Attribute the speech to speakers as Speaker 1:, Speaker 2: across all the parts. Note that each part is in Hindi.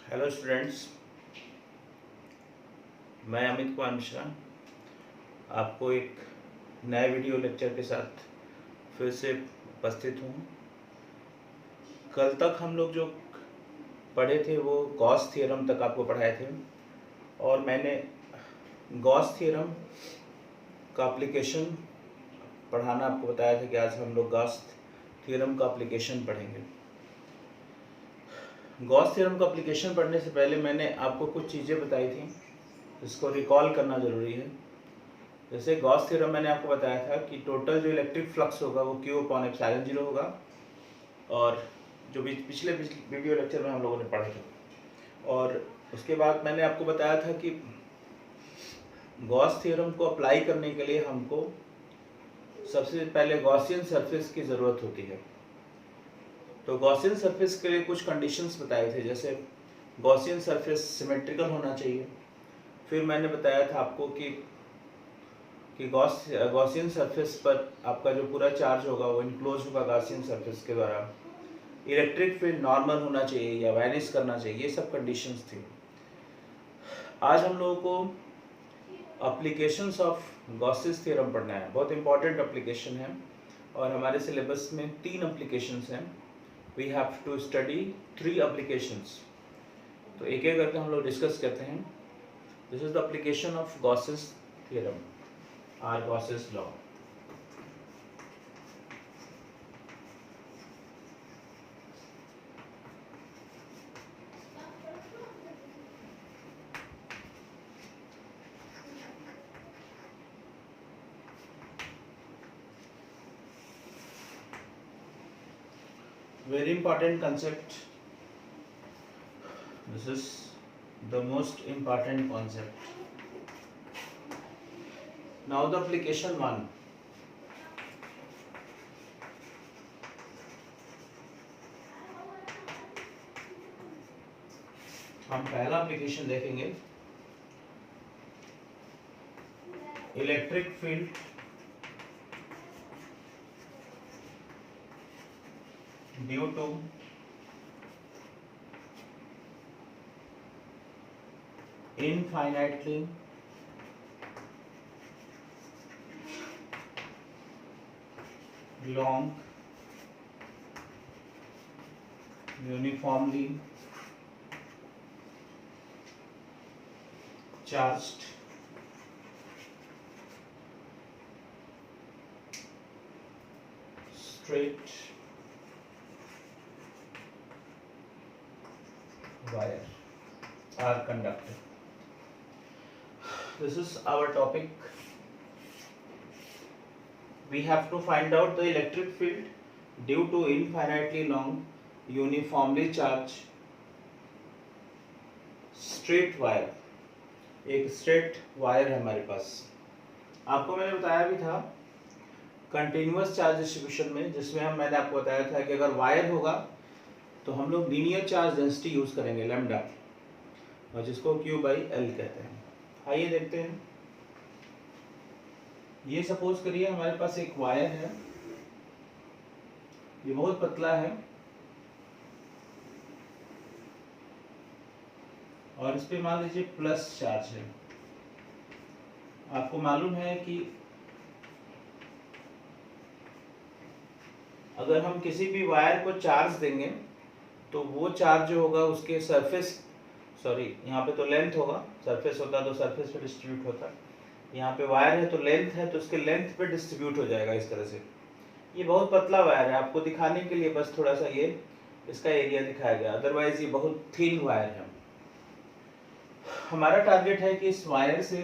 Speaker 1: हेलो स्टूडेंट्स, मैं अमित कुमार मिश्रा आपको एक नए वीडियो लेक्चर के साथ फिर से उपस्थित हूँ। कल तक हम लोग जो पढ़े थे वो गॉस थ्योरम तक आपको पढ़ाए थे और मैंने गॉस थ्योरम का एप्लीकेशन पढ़ाना आपको बताया था कि आज हम लोग गॉस थ्योरम का एप्लीकेशन पढ़ेंगे। गॉस थ्योरम का एप्लीकेशन पढ़ने से पहले मैंने आपको कुछ चीज़ें बताई थी, इसको रिकॉल करना ज़रूरी है। जैसे गॉस थ्योरम मैंने आपको बताया था कि टोटल जो इलेक्ट्रिक फ्लक्स होगा वो Q अपॉन एप्सिलॉन 0 होगा, और जो भी पिछले वीडियो लेक्चर में हम लोगों ने पढ़ा था। और उसके बाद मैंने आपको बताया था कि गॉस थ्योरम को अप्लाई करने के लिए हमको सबसे पहले गॉसियन सरफेस की ज़रूरत होती है। तो गॉसियन सरफेस के लिए कुछ कंडीशंस बताए थे, जैसे गॉसियन सरफेस सिमेट्रिकल होना चाहिए। फिर मैंने बताया था आपको कि गॉसियन सरफेस पर आपका जो पूरा चार्ज होगा वो इनक्लोज होगा गॉसियन सरफेस के द्वारा। इलेक्ट्रिक फील्ड नॉर्मल होना चाहिए या वैनिश करना चाहिए, ये सब कंडीशंस थी। आज हम लोगों को एप्लीकेशंस ऑफ गॉसेस थ्योरम पढ़ना है। बहुत इंपॉर्टेंट एप्लीकेशन है और हमारे सिलेबस में 3 एप्लीकेशंस हैं। We have to study 3 applications. तो एक एक करके हम लोग डिस्कस करते हैं। This is the application of Gauss's theorem or Gauss's law. Very important concept. This is the most important concept. Now the application 1. हम पहला एप्लीकेशन देखेंगे, electric field due to infinitely long uniformly charged straight wire or conductor. This is our topic. We have to find out the electric field due to infinitely long uniformly charged straight wire. एक स्ट्रेट वायर है हमारे पास। आपको मैंने बताया भी था कंटिन्यूअस चार्ज डिस्ट्रीब्यूशन में, जिसमें मैंने आपको बताया था कि अगर वायर होगा तो हम लोग लीनियर चार्ज डेंसिटी यूज करेंगे लैम्डा, और जिसको Q/L कहते हैं। आइए देखते हैं। ये सपोज करिए हमारे पास एक वायर है, ये बहुत पतला है और इस पे मान लीजिए प्लस चार्ज है। आपको मालूम है कि अगर हम किसी भी वायर को चार्ज देंगे तो वो चार्ज जो होगा उसके सरफेस, यहाँ पे तो लेंथ होगा, सरफेस होता तो सरफेस पे डिस्ट्रीब्यूट होता, यहाँ पे वायर है तो लेंथ है तो उसके लेंथ पे डिस्ट्रीब्यूट हो जाएगा इस तरह से। ये बहुत पतला वायर है, आपको दिखाने के लिए बस थोड़ा सा ये इसका एरिया दिखाया गया, अदरवाइज ये बहुत थिन वायर है। हमारा टारगेट है कि इस वायर से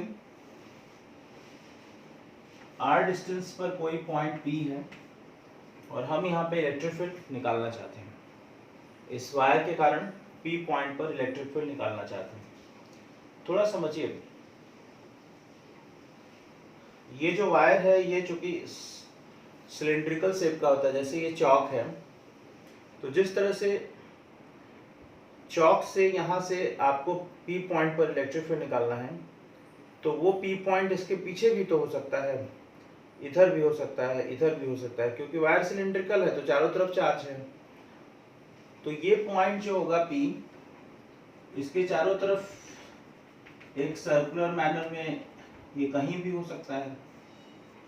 Speaker 1: r डिस्टेंस पर कोई पॉइंट P है और हम यहाँ पे इलेक्ट्रिक फील्ड निकालना चाहते हैं। इस वायर के कारण P पॉइंट पर इलेक्ट्रिक फील्ड निकालना चाहते हैं। थोड़ा समझिए, ये जो वायर है ये चूंकि सिलिंड्रिकल शेप का होता है, जैसे ये चौक है, तो जिस तरह से चौक से यहाँ से आपको P पॉइंट पर इलेक्ट्रिक फील्ड निकालना है, तो वो P पॉइंट इसके पीछे भी तो हो सकता है, इधर भी हो सकता है, इधर भी हो सकता है, क्योंकि वायर सिलिंड्रिकल है तो चारों तरफ चार्ज है। तो ये पॉइंट जो होगा P, इसके चारों तरफ एक सर्कुलर मैनर में ये कहीं भी हो सकता है,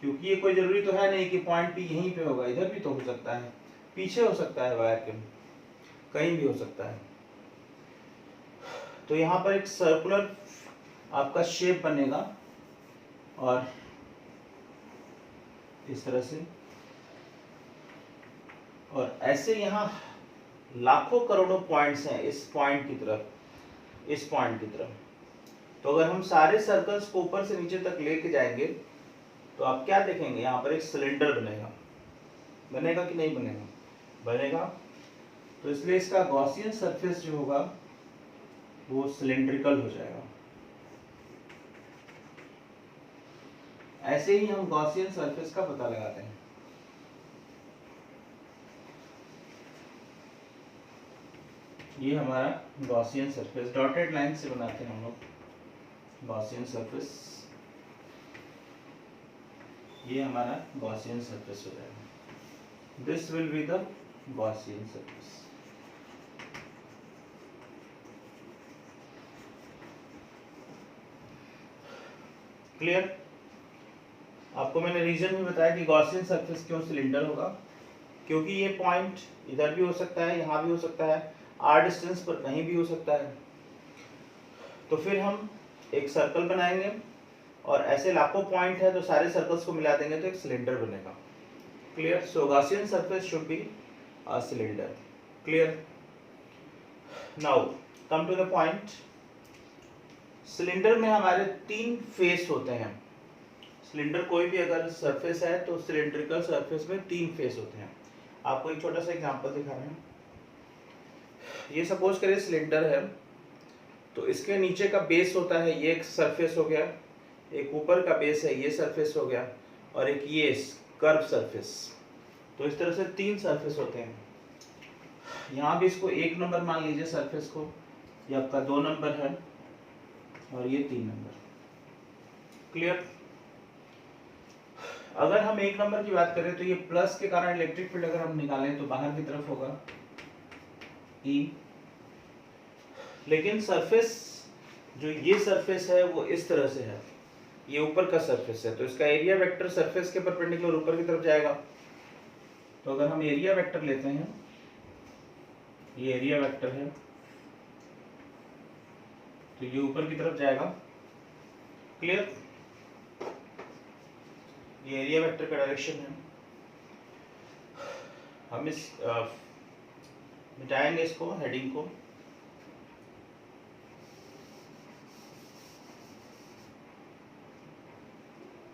Speaker 1: क्योंकि ये कोई जरूरी तो है नहीं कि पॉइंट पी यहीं पे होगा, इधर भी तो हो सकता है, पीछे हो सकता है वायर के, कहीं भी हो सकता है। तो यहाँ पर एक सर्कुलर आपका शेप बनेगा और इस तरह से, और ऐसे यहाँ लाखों करोड़ों पॉइंट्स हैं इस पॉइंट की तरफ, इस पॉइंट की तरफ। तो अगर हम सारे सर्कल्स को ऊपर से नीचे तक लेके जाएंगे तो आप क्या देखेंगे, यहाँ पर एक सिलेंडर बनेगा। बनेगा कि नहीं बनेगा? बनेगा। तो इसलिए इसका गॉसियन सरफेस जो होगा वो सिलेंड्रिकल हो जाएगा। ऐसे ही हम गॉसियन सरफेस का पता लगाते हैं। ये हमारा गॉसियन सरफेस, डॉटेड लाइन से बनाते हैं हम लोग गॉसियन सरफेस। ये हमारा गॉसियन सरफेस हो जाएगा। This will be the Gaussian surface. Clear? आपको मैंने रीजन भी बताया कि गॉसियन सरफेस क्यों सिलेंडर होगा, क्योंकि ये पॉइंट इधर भी हो सकता है, यहाँ भी हो सकता है, आर डिस्टेंस पर कहीं भी हो सकता है। तो फिर हम एक सर्कल बनाएंगे और ऐसे लाखों पॉइंट है तो सारे सर्कल्स को मिला देंगे तो एक सिलेंडर बनेगा। Clear? So Gaussian surface should be a cylinder. Clear? Now come to the point. Cylinder में हमारे 3 फेस होते हैं। सिलेंडर कोई भी अगर सरफेस है तो सिलेंड्रिकल सरफेस में 3 फेस होते हैं। आपको एक छोटा सा एग्जांपल दिखा रहे हैं। ये सपोज करिए सिलेंडर है, तो इसके नीचे का बेस होता है, ये एक सरफेस हो गया, एक ऊपर का बेस है, ये सरफेस हो गया, और एक ये कर्व सरफेस। तो इस तरह से 3 सरफेस होते हैं। यहाँ भी इसको 1 नंबर मान लीजिए सरफेस को, ये आपका 2 नंबर है और ये 3 नंबर। क्लियर? अगर हम 1 नंबर की बात करें तो ये प्लस के कारण इलेक्ट्रिक फील्ड अगर हम निकालें तो बाहर की तरफ होगा E, लेकिन सरफेस जो ये सरफेस है वो इस तरह से है, ये ऊपर का सरफेस है, तो इसका एरिया वेक्टर सरफेस के परपेंडिकुलर ऊपर की तरफ जाएगा। तो अगर हम एरिया वेक्टर लेते हैं, ये एरिया वेक्टर है, तो ये ऊपर की तरफ जाएगा। क्लियर? ये एरिया वेक्टर का डायरेक्शन है। हम इस मिटाएंगे इसको, हेडिंग को।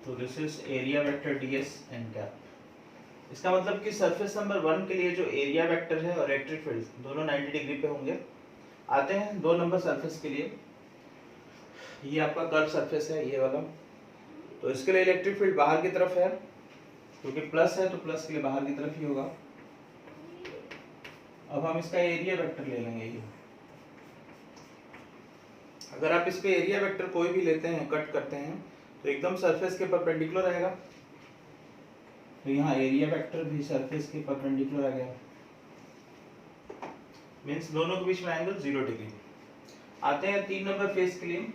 Speaker 1: तो this is area vector ds n cap. इसका मतलब कि सरफेस नंबर 1 के लिए जो एरिया वेक्टर है और इलेक्ट्रिक फील्ड दोनों 90 डिग्री पे होंगे। आते हैं 2 नंबर सरफेस के लिए। ये आपका कर्व सरफेस है, ये वाला। तो इसके लिए इलेक्ट्रिक फील्ड बाहर की तरफ है, क्योंकि प्लस है तो प्लस के लिए बाहर की तरफ ही होगा। अब हम इसका एरिया वेक्टर ले लेंगे। ये अगर आप इस पे एरिया वेक्टर कोई भी लेते हैं, कट करते हैं, तो एकदम सरफेस के परपेंडिकुलर आएगा। तो यहाँ एरिया वेक्टर भी सरफेस के परपेंडिकुलर आ गया, मींस दोनों के बीच में एंगल 0 डिग्री। आते हैं 3 नंबर फेस के लिए।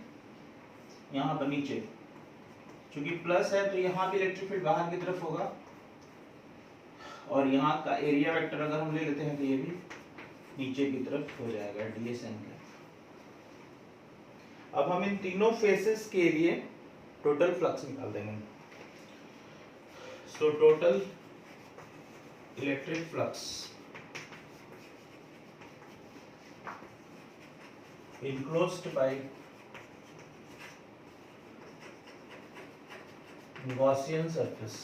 Speaker 1: यहाँ पर नीचे चूंकि प्लस है तो यहाँ भी इलेक्ट्रिक फील्ड बाहर की तरफ होगा, और यहाँ का एरिया वेक्टर अगर हम ले लेते हैं तो ये भी नीचे की तरफ हो जाएगा, ds n का। अब हम इन तीनों फेसेस के लिए टोटल फ्लक्स निकाल देंगे। So total electric flux enclosed by Gaussian surface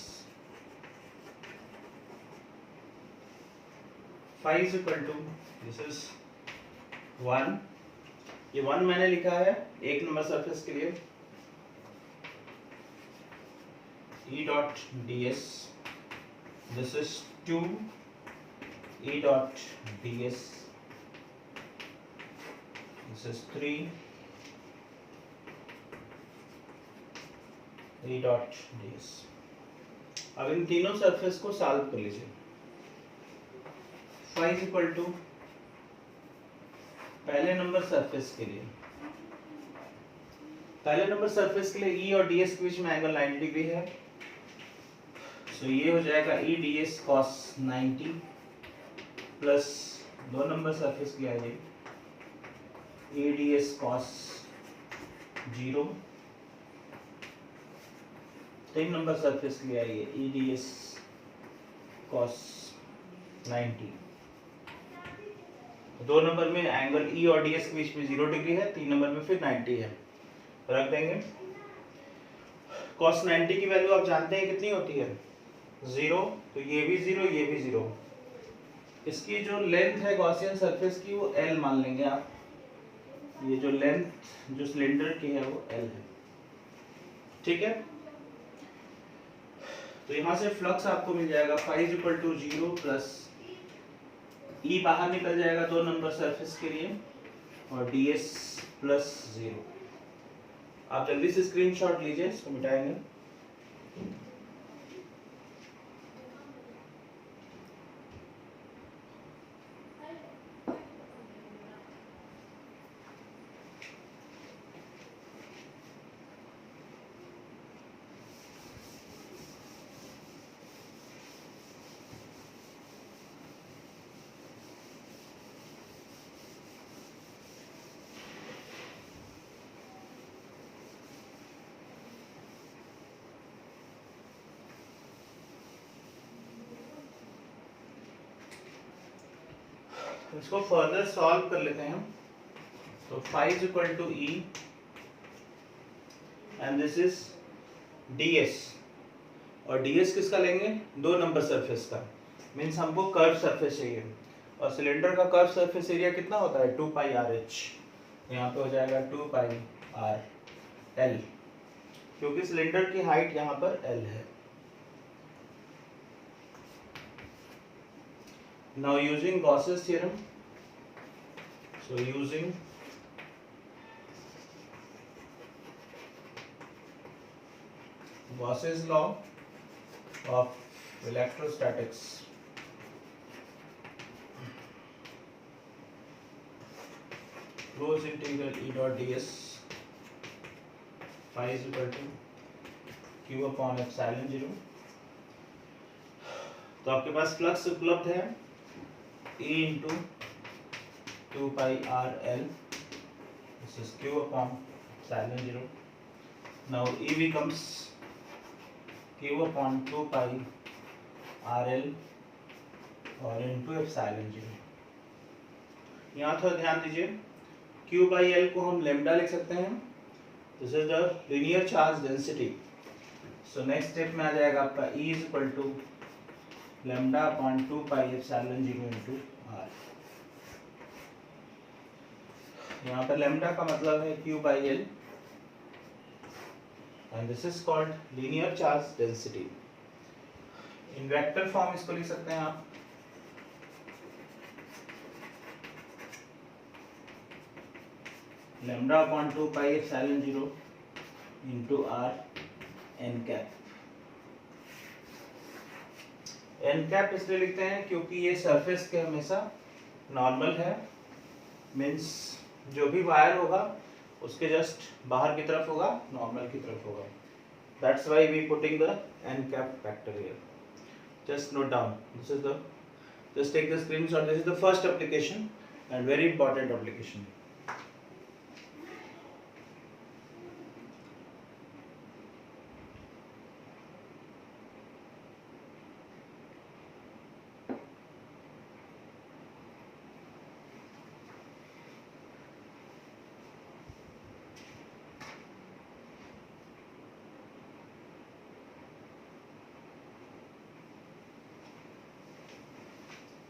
Speaker 1: phi is equal to, this is 1, ये 1 मैंने लिखा है 1 नंबर सरफेस के लिए, E dot ds, this is 2 E dot ds, this is 3 E dot ds। अब इन तीनों सरफेस को सॉल्व कर लीजिए। phi is equal to पहले नंबर सरफेस के लिए ई और डी एस के बीच में एंगल 90 डिग्री है। सो ये हो जाएगा E D S cos 90 plus 2 number surface के लिए E D S cos 0, 3 number surface के लिए आइए E D S cos 90। 2 number में एंगल ई और डी एस के बीच में 0 डिग्री है, 3 नंबर में फिर 90 है, रख देंगे। cos 90 की वैल्यू आप जानते हैं कितनी होती है 0, तो ये भी 0 ये भी 0। इसकी जो लेंथ है गॉसियन सरफेस की वो L मान लेंगे आप, ये जो लेंथ जो सिलेंडर की है वो L है, ठीक है। तो यहाँ से फ्लक्स आपको मिल जाएगा φ = 0 प्लस E बाहर निकल जाएगा 2 नंबर सरफेस के लिए और ds प्लस 0। आप जल्दी से स्क्रीनशॉट लीजिए, इसको मिटाएंगे। इसको फर्दर सॉल्व कर लेते हैं। तो φ = E and this is ds, और ds किसका लेंगे 2 नंबर सरफेस का, मीन्स हमको कर्व सरफेस चाहिए और सिलेंडर का कर्व सरफेस एरिया कितना होता है 2πRh, यहाँ पे हो जाएगा 2πRL, क्योंकि सिलेंडर की हाइट यहाँ पर L है। Now using Gauss's theorem, so using Gauss's law of electrostatics, close integral E dot ds phi is equal to q upon epsilon 0। तो आपके पास फ्लक्स उपलब्ध है E into 2πRL, this is q upon epsilon 0। Now E becomes q upon 2πRL और into epsilon 0। यहाँ थोड़ा ध्यान दीजिए, q by L को हम lambda लिख सकते हैं, this is the linear charge density। So next step में आ जाएगा आपका E is equal to lambda upon 2 pi epsilon 0 into r। यहाँ पर lambda का मतलब है q by L and this is called linear charge density। in vector form इसको लिख सकते हैं आप lambda upon 2 pi epsilon 0 into r n cap। N cap इसलिए लिखते हैं क्योंकि ये सरफेस के हमेशा नॉर्मल है, मीन्स जो भी वायर होगा उसके जस्ट बाहर की तरफ होगा, नॉर्मल की तरफ होगा। That's why we putting the n cap factor here. Just note down, this is the, just take the screenshot, this is the first application and very important application.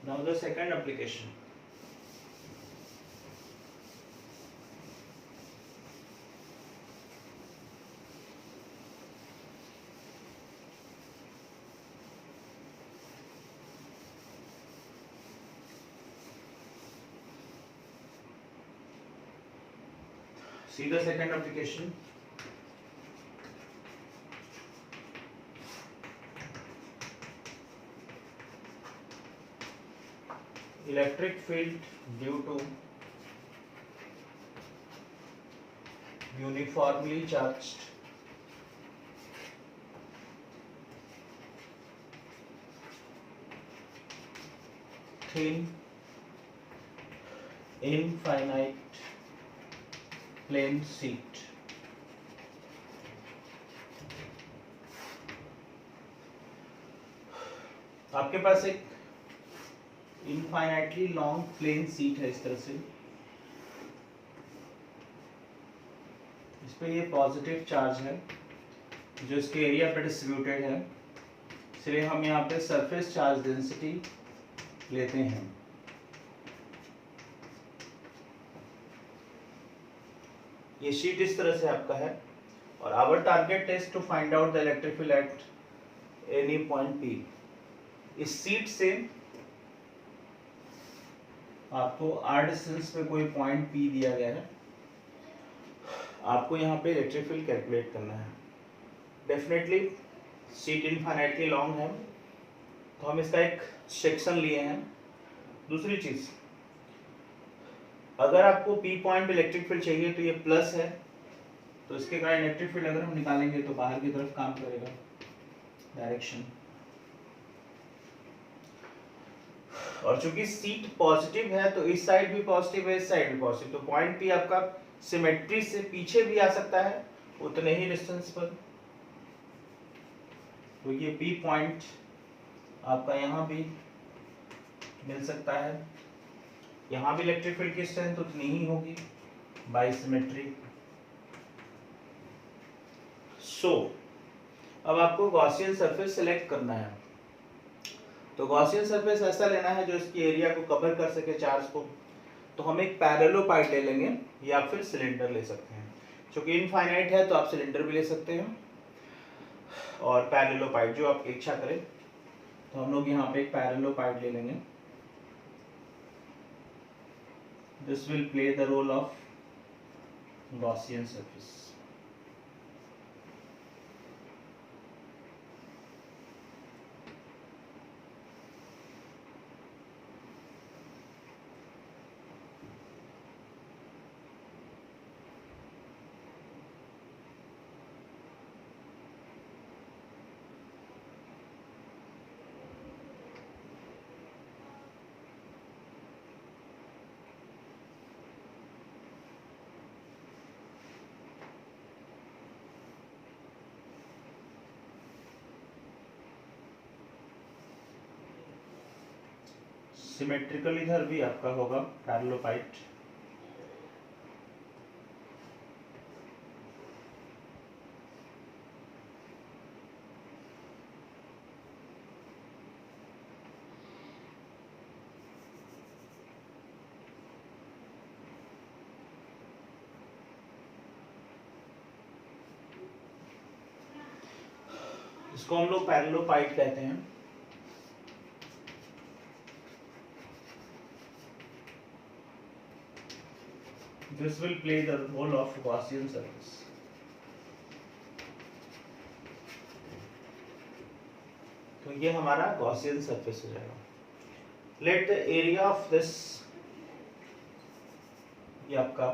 Speaker 1: Now the second application. See the second application. Electric field due to uniformly charged thin infinite plane sheet. आपके पास एक इनफाइनाइटली लॉन्ग प्लेन शीट है इस तरह से, इस पे ये पॉजिटिव चार्ज है जो इसके एरिया पे डिस्ट्रीब्यूटेड है, इसलिए हम यहाँ पे सरफेस चार्ज डेंसिटी लेते हैं। ये शीट इस तरह से आपका है और our target is to find out the electric field at any point P. इस शीट से आपको आर डिस्टेंस पे कोई पॉइंट पी दिया गया है, आपको यहाँ पे इलेक्ट्रिक फील्ड कैलकुलेट करना है। डेफिनेटली शीट इनफाइनाइटली लॉन्ग है तो हम इसका एक सेक्शन लिए हैं। दूसरी चीज, अगर आपको पी पॉइंट पे इलेक्ट्रिक फील्ड चाहिए तो ये प्लस है, तो इसके कारण इलेक्ट्रिक फील्ड अगर हम निकालेंगे तो बाहर की तरफ काम करेगा डायरेक्शन। और चूंकि सीट पॉजिटिव है तो इस साइड भी पॉजिटिव है, इस साइड भी पॉजिटिव, तो पॉइंट पी आपका सिमेट्री से पीछे भी आ सकता है उतने ही डिस्टेंस पर। तो ये पी पॉइंट आपका यहाँ भी मिल सकता है, यहाँ भी इलेक्ट्रिक फील्ड की स्ट्रेंथ उतनी ही होगी बाय सिमेट्री। सो अब आपको गॉसियन सरफेस सेलेक्ट करना है। तो गॉसियन सरफेस ऐसा लेना है जो इसकी एरिया को कवर कर सके चार्ज को। तो हम एक पैरेललोपाइड ले लेंगे या फिर सिलेंडर ले सकते हैं। क्योंकि इनफाइनाइट है तो आप सिलेंडर भी ले सकते हैं और पैरेललोपाइड जो आपकी इच्छा करें। तो हम लोग यहाँ पे एक पैरेललोपाइड ले लेंगे। This will play the role of Gaussian surface. Symmetrical इधर भी आपका होगा पैरेललोपाइड। इसको हम लोग पैरेललोपाइड कहते हैं। This will play the role of Gaussian surface. तो ये हमारा Gaussian surface हो जाएगा। Let the area of this, ये आपका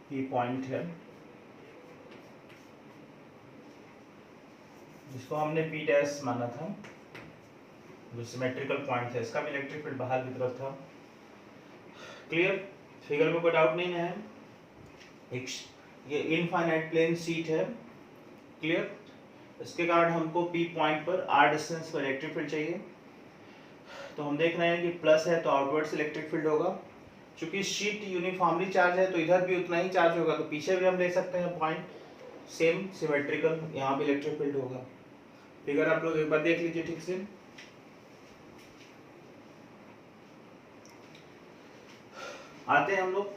Speaker 1: P point है जिसको हमने P डैश माना था, जो सिमेट्रिकल पॉइंट था। इसका भी इलेक्ट्रिक फील्ड बाहर की तरफ था। क्लियर? फिगर में कोई डाउट नहीं है। एक ये इनफाइनाइट प्लेन शीट है। क्लियर? इसके कारण हमको पी पॉइंट पर आर डिस्टेंस पर इलेक्ट्रिक फील्ड चाहिए। तो हम देख रहे हैं कि प्लस है तो आउटवर्ड से इलेक्ट्रिक फील्ड होगा। क्योंकि शीट यूनिफॉर्मली चार्ज है तो इधर भी उतना ही चार्ज होगा, तो पीछे भी हम ले सकते हैं पॉइंट सेम सिमेट्रिकल, यहाँ भी इलेक्ट्रिक फील्ड होगा। फिगर आप लोग एक बार देख लीजिए ठीक से। आते हैं हम लोग।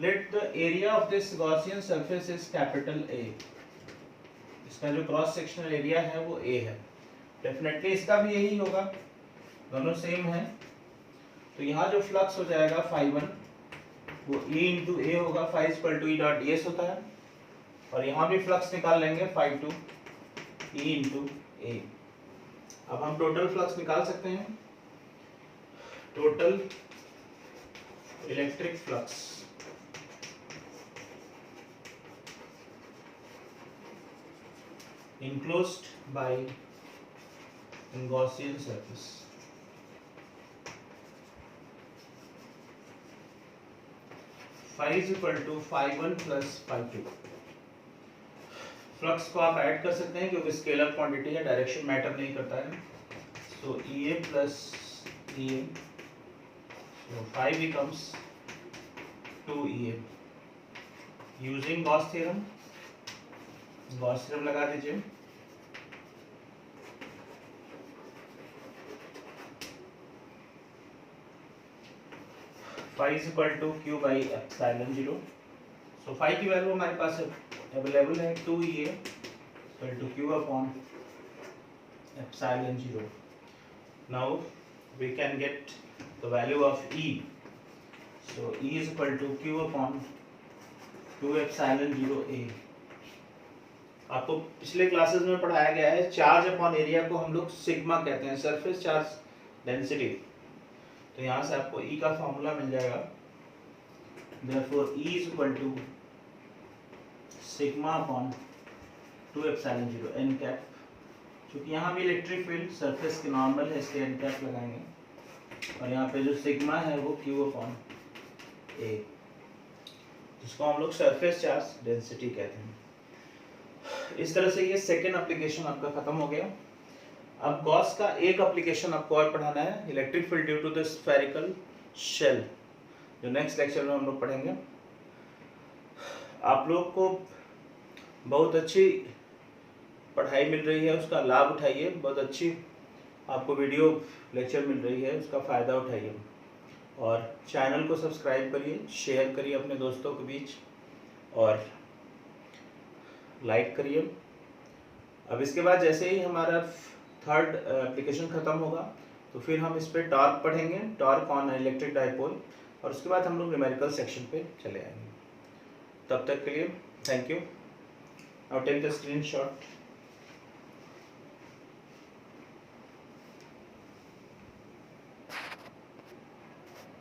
Speaker 1: Let the area of this Gaussian surface is capital A. इसका जो क्रॉस सेक्शनल एरिया है वो ए है। डेफिनेटली इसका भी यही होगा, दोनों सेम है। तो यहाँ जो फ्लक्स हो जाएगा φ1 वो E इंटू ए होगा। φ equal to E dot ds होता है। और यहाँ भी फ्लक्स निकाल लेंगे φ2 E इंटू ए। अब हम टोटल फ्लक्स निकाल सकते हैं। Total electric flux enclosed by Gaussian surface. Phi is equal to phi1 plus phi2. Flux को आप ऐड कर सकते हैं क्योंकि स्केलर क्वांटिटी है, डायरेक्शन मैटर नहीं करता है. सो EA plus EA, so phi becomes 2EA. Using Gauss theorem, Gauss theorem लगा दीजिए. phi is equal to q by epsilon 0. So phi की वैल्यू हमारे पास अवेलेबल है 2EA equal to q upon epsilon 0. Now we can get the value of E. So E is equal to q upon 2 epsilon 0 A. आपको पिछले क्लासेस में पढ़ाया गया है चार्ज अपॉन एरिया को हम लोग सिग्मा कहते हैं, सरफेस चार्ज डेंसिटी. तो यहाँ से आपको E का फॉर्मूला मिल जाएगा. Therefore E is equal to sigma upon 2 epsilon 0 n cap. क्योंकि यहाँ भी इलेक्ट्रिक फील्ड सरफेस के नॉर्मल है इसलिए n कैप लगाएंगे. और यहाँ पे जो सिग्मा है वो Q अपॉन A, जिसको हम लोग सरफेस चार्ज डेंसिटी कहते हैं. इस तरह से ये सेकेंड एप्लीकेशन आपका खत्म हो गया. अब गॉस का एक एप्लीकेशन आपको और पढ़ाना है, electric field due to the spherical shell, जो नेक्स्ट लेक्चर में हम लोग पढ़ेंगे. आप लोग को बहुत अच्छी पढ़ाई मिल रही है, उसका लाभ उठाइए. बहुत अच्छी आपको वीडियो लेक्चर मिल रही है, उसका फ़ायदा उठाइए. और चैनल को सब्सक्राइब करिए, शेयर करिए अपने दोस्तों के बीच और लाइक करिए. अब इसके बाद जैसे ही हमारा थर्ड एप्लीकेशन ख़त्म होगा तो फिर हम इस पर टॉर्क पढ़ेंगे, टॉर्क ऑन इलेक्ट्रिक डाइपोल, और उसके बाद हम लोग न्यूमेरिकल सेक्शन पे चले आएंगे. तब तक के लिए thank you. Now take the screenshot.